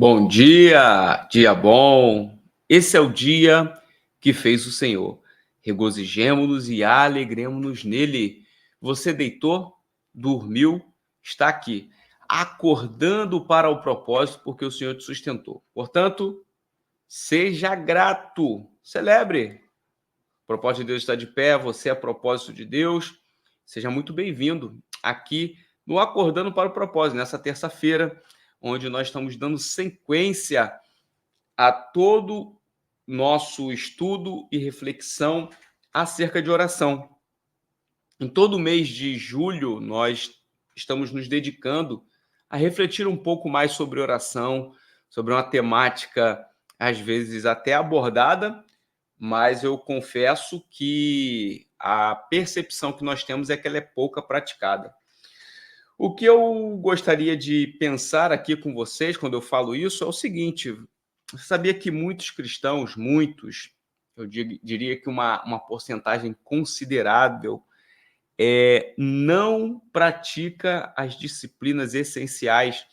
Bom dia, dia bom. Esse é o dia que fez o Senhor. Regozijemo-nos e alegremo-nos nele. Você deitou, dormiu, está aqui, acordando para o propósito, porque o Senhor te sustentou. Portanto, seja grato, celebre. O propósito de Deus está de pé, você é propósito de Deus. Seja muito bem-vindo aqui no Acordando para o Propósito, nessa terça-feira, onde nós estamos dando sequência a todo nosso estudo e reflexão acerca de oração. Em todo o mês de julho, nós estamos nos dedicando a refletir um pouco mais sobre oração, sobre uma temática, às vezes até abordada, mas eu confesso que a percepção que nós temos é que ela é pouca praticada. O que eu gostaria de pensar aqui com vocês, quando eu falo isso, é o seguinte: você sabia que muitos cristãos, eu diria que uma porcentagem considerável, não pratica as disciplinas essenciais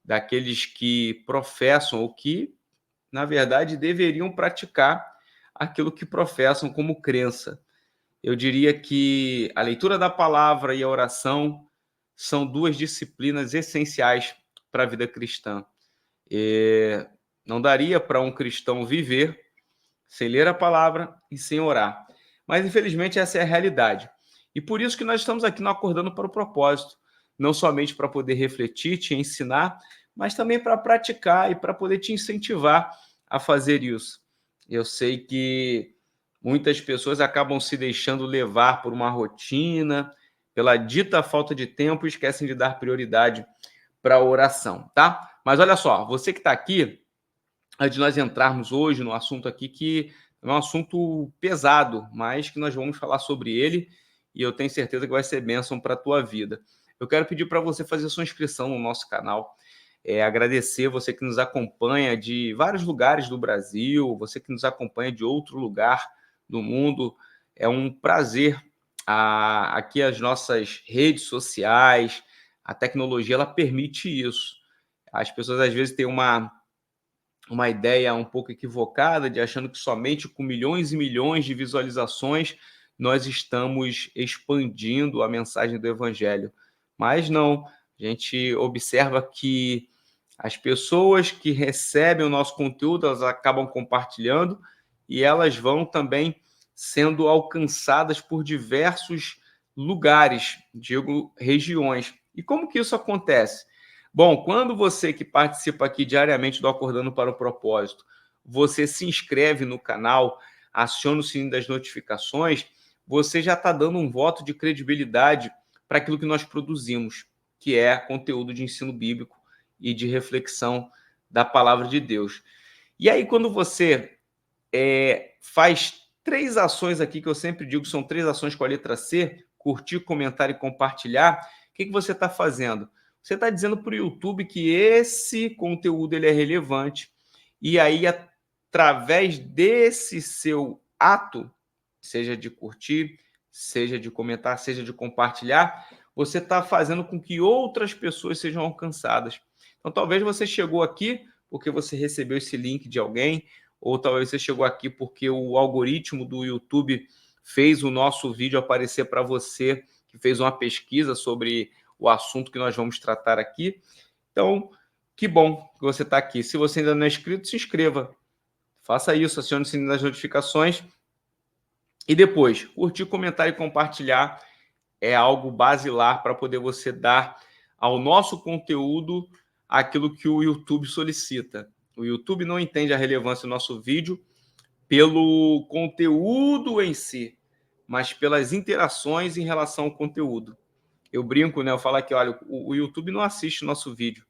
daqueles que professam ou que, na verdade, deveriam praticar aquilo que professam como crença. Eu diria que a leitura da palavra e a oração são duas disciplinas essenciais para a vida cristã. Não daria para um cristão viver sem ler a palavra e sem orar. Mas, infelizmente, essa é a realidade. E por isso que nós estamos aqui no Acordando para o Propósito. Não somente para poder refletir, te ensinar, mas também para praticar e para poder te incentivar a fazer isso. Eu sei que muitas pessoas acabam se deixando levar por uma rotina, pela dita falta de tempo, e esquecem de dar prioridade para a oração, tá? Mas olha só, você que está aqui, antes de nós entrarmos hoje no assunto aqui, que é um assunto pesado, mas que nós vamos falar sobre ele e eu tenho certeza que vai ser bênção para a tua vida. Eu quero pedir para você fazer sua inscrição no nosso canal, agradecer você que nos acompanha de vários lugares do Brasil, você que nos acompanha de outro lugar do mundo. É um prazer. Aqui as nossas redes sociais, a tecnologia, ela permite isso. As pessoas às vezes têm uma ideia um pouco equivocada de achando que somente com milhões e milhões de visualizações nós estamos expandindo a mensagem do Evangelho. Mas não, a gente observa que as pessoas que recebem o nosso conteúdo, elas acabam compartilhando e elas vão também sendo alcançadas por diversos lugares, digo, regiões. E como que isso acontece? Bom, quando você que participa aqui diariamente do Acordando para o Propósito, você se inscreve no canal, aciona o sininho das notificações, você já está dando um voto de credibilidade para aquilo que nós produzimos, que é conteúdo de ensino bíblico e de reflexão da palavra de Deus. E aí, quando você faz 3 ações aqui, que eu sempre digo que são 3 ações com a letra C: curtir, comentar e compartilhar. O que você está fazendo? Você está dizendo para o YouTube que esse conteúdo ele é relevante, e aí, através desse seu ato, seja de curtir, seja de comentar, seja de compartilhar, você está fazendo com que outras pessoas sejam alcançadas. Então, talvez você chegou aqui porque você recebeu esse link de alguém, ou talvez você chegou aqui porque o algoritmo do YouTube fez o nosso vídeo aparecer para você, que fez uma pesquisa sobre o assunto que nós vamos tratar aqui. Então, que bom que você está aqui. Se você ainda não é inscrito, se inscreva. Faça isso, acione o sininho das notificações. E depois, curtir, comentar e compartilhar é algo basilar para poder você dar ao nosso conteúdo aquilo que o YouTube solicita. O YouTube não entende a relevância do nosso vídeo pelo conteúdo em si, mas pelas interações em relação ao conteúdo. Eu brinco, né? Eu falo aqui, olha, o YouTube não assiste o nosso vídeo,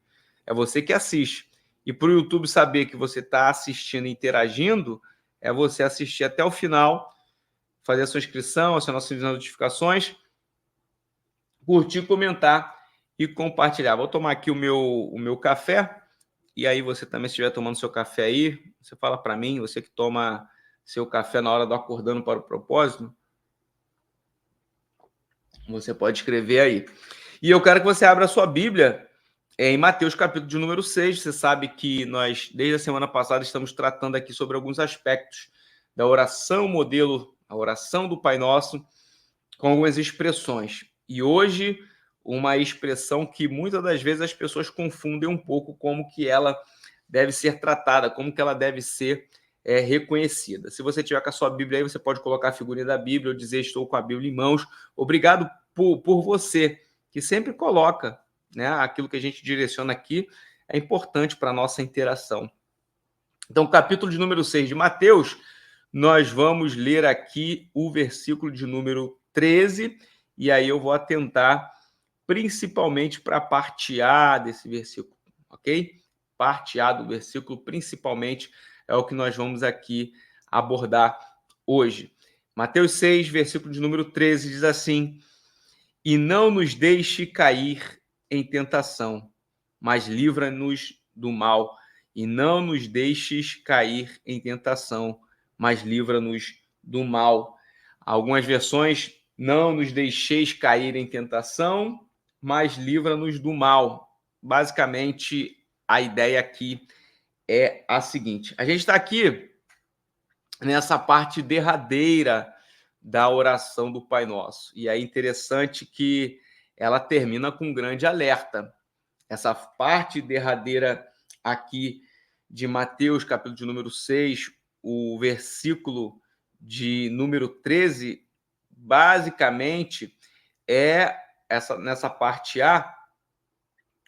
é você que assiste. E para o YouTube saber que você está assistindo e interagindo, é você assistir até o final, fazer a sua inscrição, acionar as notificações, curtir, comentar e compartilhar. Vou tomar aqui o meu café, e aí você também, se estiver tomando seu café aí, você fala para mim, você que toma seu café na hora do Acordando para o Propósito, você pode escrever aí. E eu quero que você abra a sua Bíblia em Mateus, capítulo de número 6, você sabe que nós, desde a semana passada, estamos tratando aqui sobre alguns aspectos da oração modelo, a oração do Pai Nosso, com algumas expressões. E hoje, uma expressão que muitas das vezes as pessoas confundem um pouco como que ela deve ser tratada, como que ela deve ser reconhecida. Se você tiver com a sua Bíblia aí, você pode colocar a figurinha da Bíblia ou dizer estou com a Bíblia em mãos. Obrigado por você, que sempre coloca, né, aquilo que a gente direciona aqui, é importante para a nossa interação. Então, capítulo de número 6 de Mateus, nós vamos ler aqui o versículo de número 13, e aí eu vou atentar principalmente para a parte A desse versículo, ok? Parte A do versículo, principalmente, é o que nós vamos aqui abordar hoje. Mateus 6, versículo de número 13, diz assim: E não nos deixe cair em tentação, mas livra-nos do mal. E não nos deixes cair em tentação, mas livra-nos do mal. Algumas versões, não nos deixeis cair em tentação, mas livra-nos do mal. Basicamente, a ideia aqui é a seguinte: a gente está aqui nessa parte derradeira da oração do Pai Nosso. E é interessante que ela termina com um grande alerta. Essa parte derradeira aqui de Mateus, capítulo de número 6, o versículo de número 13, basicamente é nessa parte A,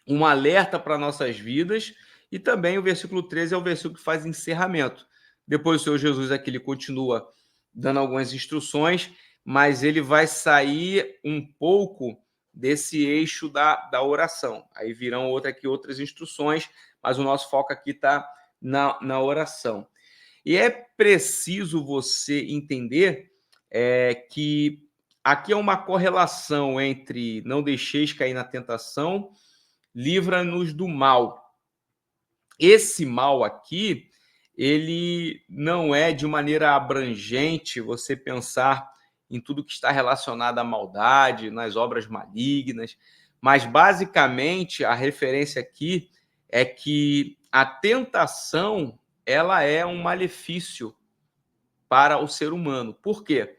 um alerta para nossas vidas, e também o versículo 13 é o versículo que faz encerramento. Depois o Senhor Jesus aqui ele continua dando algumas instruções, mas ele vai sair um pouco desse eixo da oração. Aí virão outras instruções, mas o nosso foco aqui está na oração. E é preciso você entender que aqui é uma correlação entre não deixeis cair na tentação, livra-nos do mal. Esse mal aqui, ele não é de maneira abrangente você pensar em tudo que está relacionado à maldade, nas obras malignas, mas basicamente a referência aqui é que a tentação ela é um malefício para o ser humano. Por quê?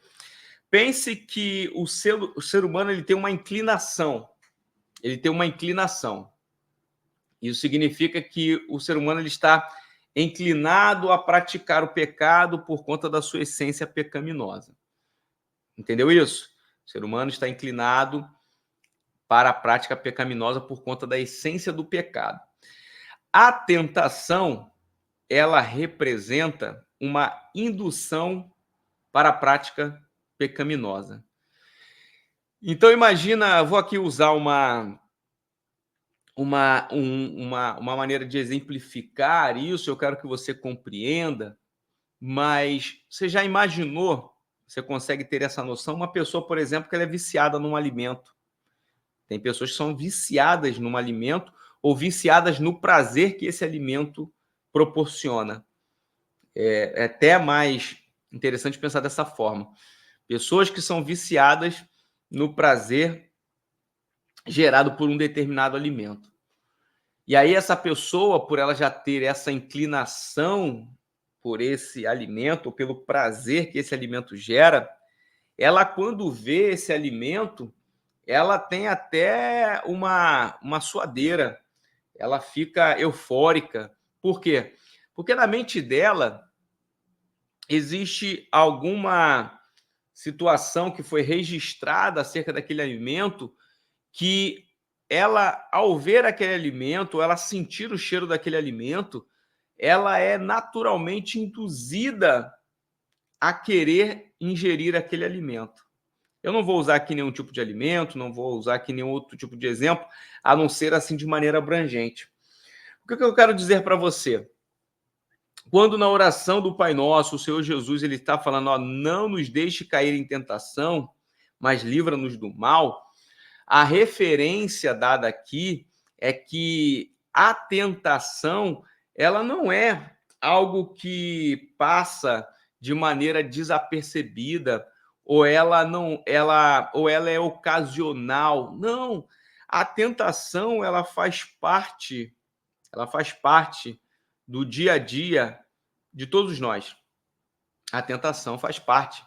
Pense que o ser humano ele tem uma inclinação. Ele tem uma inclinação. Isso significa que o ser humano ele está inclinado a praticar o pecado por conta da sua essência pecaminosa. Entendeu isso? O ser humano está inclinado para a prática pecaminosa por conta da essência do pecado. A tentação, ela representa uma indução para a prática pecaminosa. Então imagina, vou aqui usar uma maneira de exemplificar isso, eu quero que você compreenda, mas você já imaginou, você consegue ter essa noção, uma pessoa, por exemplo, que ela é viciada num alimento. Tem pessoas que são viciadas num alimento ou viciadas no prazer que esse alimento proporciona. É até mais interessante pensar dessa forma. Pessoas que são viciadas no prazer gerado por um determinado alimento. E aí essa pessoa, por ela já ter essa inclinação por esse alimento, ou pelo prazer que esse alimento gera, ela quando vê esse alimento, ela tem até uma suadeira, ela fica eufórica. Por quê? Porque na mente dela existe alguma situação que foi registrada acerca daquele alimento que ela, ao ver aquele alimento, ela sentir o cheiro daquele alimento, ela é naturalmente induzida a querer ingerir aquele alimento. Eu não vou usar aqui nenhum tipo de alimento, não vou usar aqui nenhum outro tipo de exemplo, a não ser assim de maneira abrangente. O que eu quero dizer para você? Quando na oração do Pai Nosso, o Senhor Jesus ele está falando, ó, não nos deixe cair em tentação, mas livra-nos do mal, a referência dada aqui é que a tentação ela não é algo que passa de maneira desapercebida ou ela é ocasional. Não, a tentação, ela faz parte do dia a dia de todos nós. A tentação faz parte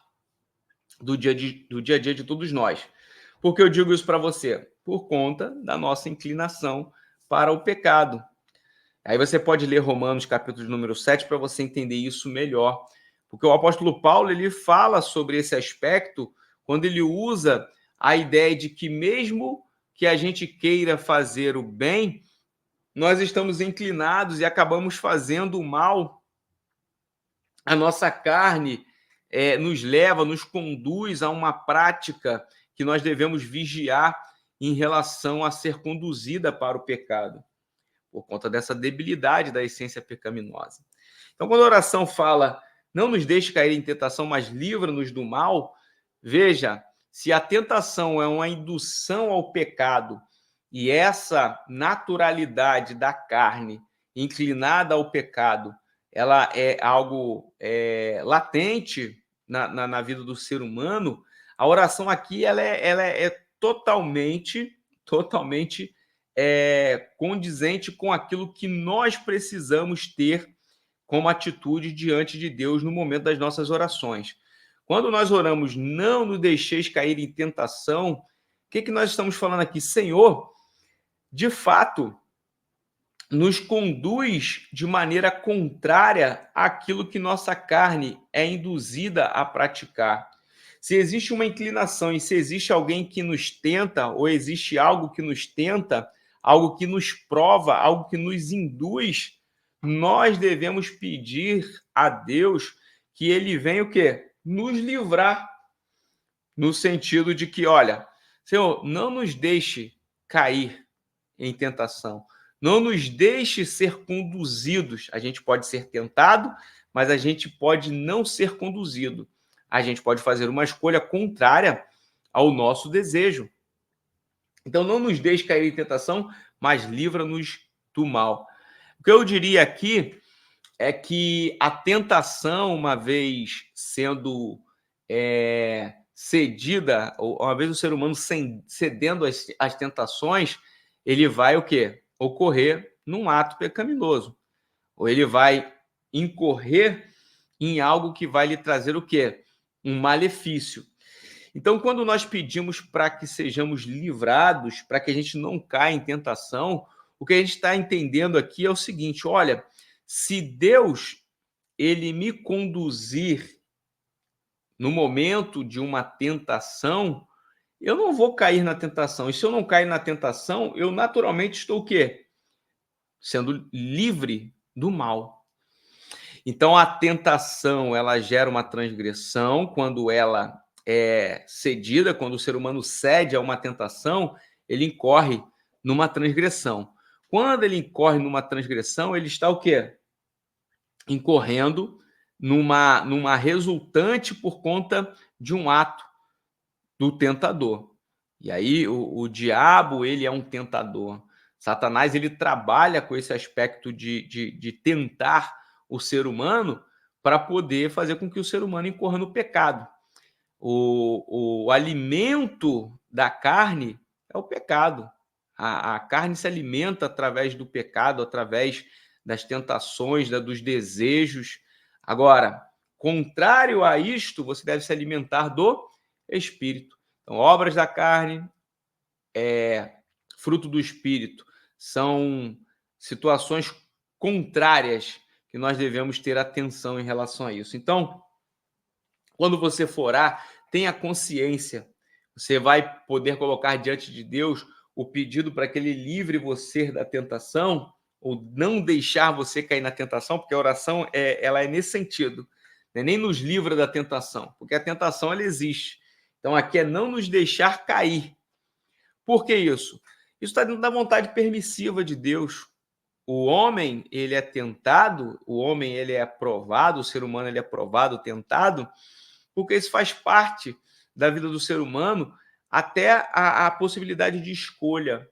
do dia a dia de todos nós. Por que eu digo isso para você? Por conta da nossa inclinação para o pecado. Aí você pode ler Romanos, capítulo número 7, para você entender isso melhor. Porque o apóstolo Paulo, ele fala sobre esse aspecto quando ele usa a ideia de que mesmo que a gente queira fazer o bem, nós estamos inclinados e acabamos fazendo o mal. A nossa carne nos conduz a uma prática que nós devemos vigiar em relação a ser conduzida para o pecado, por conta dessa debilidade da essência pecaminosa. Então, quando a oração fala, não nos deixe cair em tentação, mas livra-nos do mal, veja, se a tentação é uma indução ao pecado e essa naturalidade da carne inclinada ao pecado, ela é algo latente na vida do ser humano, a oração aqui ela é totalmente condizente com aquilo que nós precisamos ter como atitude diante de Deus no momento das nossas orações. Quando nós oramos, não nos deixeis cair em tentação, o que nós estamos falando aqui? Senhor, de fato, nos conduz de maneira contrária àquilo que nossa carne é induzida a praticar. Se existe uma inclinação e se existe alguém que nos tenta, ou existe algo que nos tenta, algo que nos prova, algo que nos induz, nós devemos pedir a Deus que ele venha o quê? Nos livrar. No sentido de que, olha, Senhor, não nos deixe cair em tentação. Não nos deixe ser conduzidos. A gente pode ser tentado, mas a gente pode não ser conduzido. A gente pode fazer uma escolha contrária ao nosso desejo. Então, não nos deixe cair em tentação, mas livra-nos do mal. O que eu diria aqui é que a tentação, uma vez sendo cedida, ou uma vez o ser humano cedendo às tentações, ele vai o quê? Ocorrer num ato pecaminoso. Ou ele vai incorrer em algo que vai lhe trazer o quê? Um malefício. Então, quando nós pedimos para que sejamos livrados, para que a gente não caia em tentação, o que a gente está entendendo aqui é o seguinte: olha, se Deus ele me conduzir no momento de uma tentação, eu não vou cair na tentação. E se eu não cair na tentação, eu naturalmente estou o quê? Sendo livre do mal. Então, a tentação, ela gera uma transgressão quando ela é cedida, quando o ser humano cede a uma tentação, ele incorre numa transgressão. Quando ele incorre numa transgressão, ele está o quê? Incorrendo numa resultante por conta de um ato do tentador. E aí o diabo, ele é um tentador. Satanás, ele trabalha com esse aspecto de tentar o ser humano para poder fazer com que o ser humano incorra no pecado. O alimento da carne é o pecado. A carne se alimenta através do pecado, através das tentações, dos desejos. Agora, contrário a isto, você deve se alimentar do Espírito. Então, obras da carne, fruto do Espírito, são situações contrárias que nós devemos ter atenção em relação a isso. Então, quando você for orar, tenha consciência. Você vai poder colocar diante de Deus o pedido para que Ele livre você da tentação, ou não deixar você cair na tentação, porque a oração ela é nesse sentido, né? Nem nos livra da tentação, porque a tentação ela existe. Então aqui é não nos deixar cair. Por que isso? Isso está dentro da vontade permissiva de Deus. O homem, ele é tentado, o homem, ele é provado, o ser humano, ele é provado, tentado, porque isso faz parte da vida do ser humano, até a possibilidade de escolha.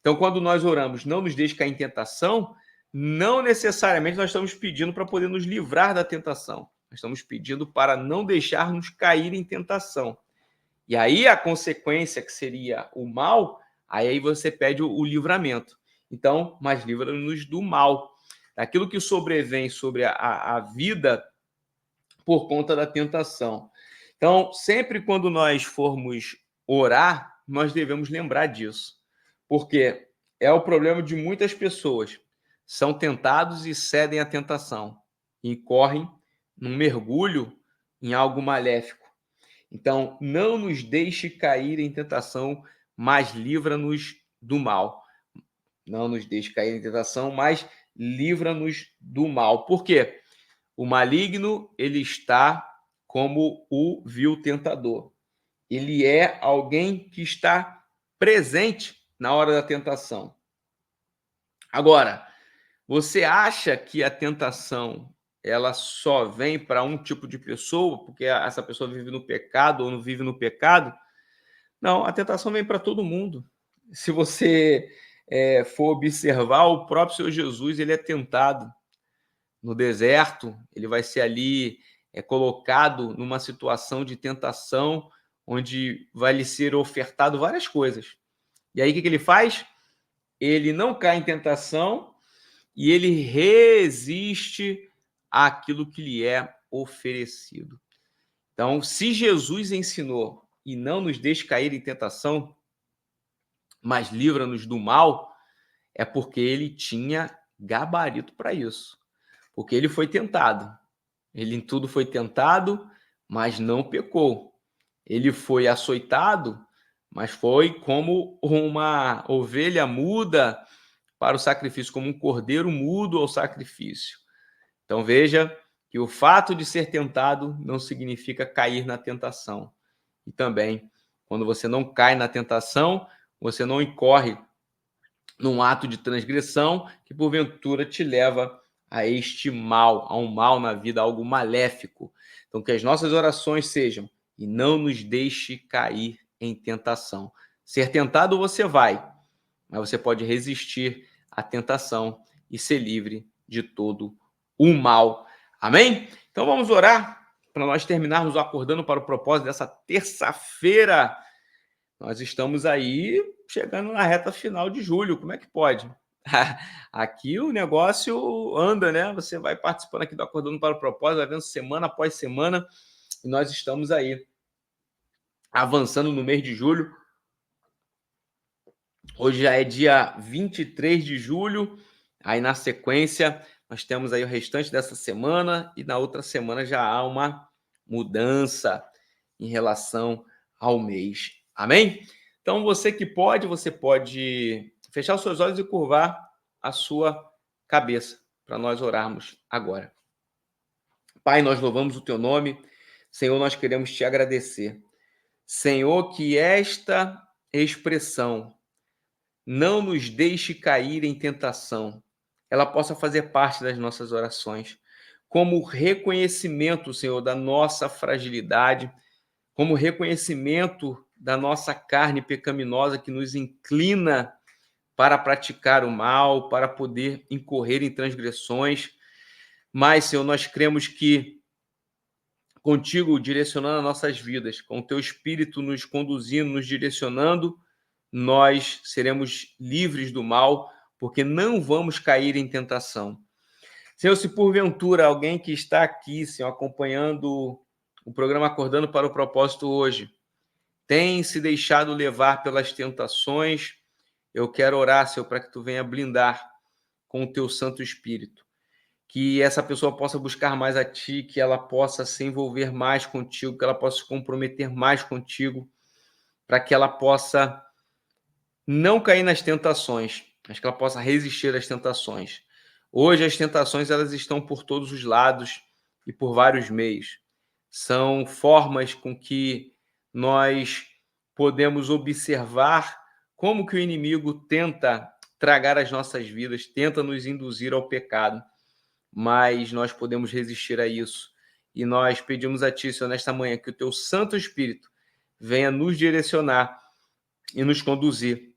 Então, quando nós oramos, não nos deixe cair em tentação, não necessariamente nós estamos pedindo para poder nos livrar da tentação. Nós estamos pedindo para não deixar-nos cair em tentação. E aí a consequência, que seria o mal, aí você pede o livramento. Então, mas livra-nos do mal, daquilo que sobrevém sobre a vida por conta da tentação. Então, sempre quando nós formos orar, nós devemos lembrar disso, porque é o problema de muitas pessoas. São tentados e cedem à tentação, e correm num mergulho em algo maléfico. Então, não nos deixe cair em tentação, mas livra-nos do mal. Não nos deixe cair em tentação, mas livra-nos do mal. Por quê? O maligno, ele está como o vil tentador. Ele é alguém que está presente na hora da tentação. Agora, você acha que a tentação ela só vem para um tipo de pessoa, porque essa pessoa vive no pecado ou não vive no pecado? Não, a tentação vem para todo mundo. Se você for observar, o próprio Senhor Jesus, ele é tentado no deserto, ele vai ser ali colocado numa situação de tentação, onde vai lhe ser ofertado várias coisas. E aí o que ele faz? Ele não cai em tentação e ele resiste àquilo que lhe é oferecido. Então, se Jesus ensinou e não nos deixe cair em tentação, mas livra-nos do mal, é porque ele tinha gabarito para isso. Porque ele foi tentado. Ele em tudo foi tentado, mas não pecou. Ele foi açoitado, mas foi como uma ovelha muda para o sacrifício, como um cordeiro mudo ao sacrifício. Então veja que o fato de ser tentado não significa cair na tentação. E também, quando você não cai na tentação, você não incorre num ato de transgressão que porventura te leva a este mal, a um mal na vida, algo maléfico. Então que as nossas orações sejam: e não nos deixe cair em tentação. Ser tentado você vai, mas você pode resistir à tentação e ser livre de todo o mal. Amém? Então vamos orar para nós terminarmos acordando para o propósito dessa terça-feira. Nós estamos aí chegando na reta final de julho, como é que pode? Aqui o negócio anda, né? Você vai participando aqui do Acordando para o Propósito, vai vendo semana após semana, e nós estamos aí avançando no mês de julho. Hoje já é dia 23 de julho, aí na sequência nós temos aí o restante dessa semana, e na outra semana já há uma mudança em relação ao mês. Amém? Então, você pode fechar os seus olhos e curvar a sua cabeça para nós orarmos agora. Pai, nós louvamos o teu nome. Senhor, nós queremos te agradecer. Senhor, que esta expressão, não nos deixe cair em tentação, ela possa fazer parte das nossas orações, como reconhecimento, Senhor, da nossa fragilidade, como reconhecimento da nossa carne pecaminosa que nos inclina para praticar o mal, para poder incorrer em transgressões. Mas, Senhor, nós cremos que contigo direcionando as nossas vidas, com o teu Espírito nos conduzindo, nos direcionando, nós seremos livres do mal, porque não vamos cair em tentação. Senhor, se porventura alguém que está aqui, Senhor, acompanhando o programa Acordando para o Propósito hoje, tem se deixado levar pelas tentações, eu quero orar, Senhor, para que tu venha blindar com o teu Santo Espírito. Que essa pessoa possa buscar mais a ti, que ela possa se envolver mais contigo, que ela possa se comprometer mais contigo, para que ela possa não cair nas tentações, mas que ela possa resistir às tentações. Hoje as tentações elas estão por todos os lados e por vários meios. São formas com que nós podemos observar como que o inimigo tenta tragar as nossas vidas, tenta nos induzir ao pecado, mas nós podemos resistir a isso. E nós pedimos a Ti, Senhor, nesta manhã, que o Teu Santo Espírito venha nos direcionar e nos conduzir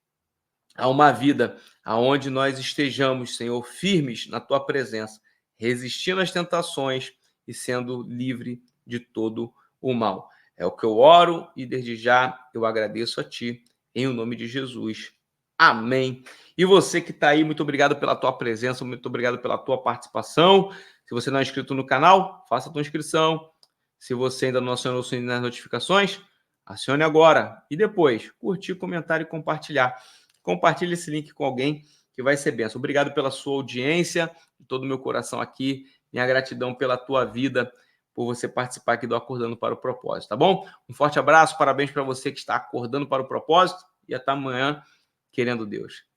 a uma vida aonde nós estejamos, Senhor, firmes na Tua presença, resistindo às tentações e sendo livre de todo o mal. É o que eu oro e desde já eu agradeço a ti, em o nome de Jesus. Amém. E você que está aí, muito obrigado pela tua presença, muito obrigado pela tua participação. Se você não é inscrito no canal, faça a tua inscrição. Se você ainda não acionou o sininho nas notificações, acione agora. E depois, curtir, comentar e compartilhar. Compartilhe esse link com alguém que vai ser benção. Obrigado pela sua audiência, de todo o meu coração aqui. Minha gratidão pela tua vida, por você participar aqui do Acordando para o Propósito, tá bom? Um forte abraço, parabéns para você que está acordando para o propósito e até amanhã, querendo Deus.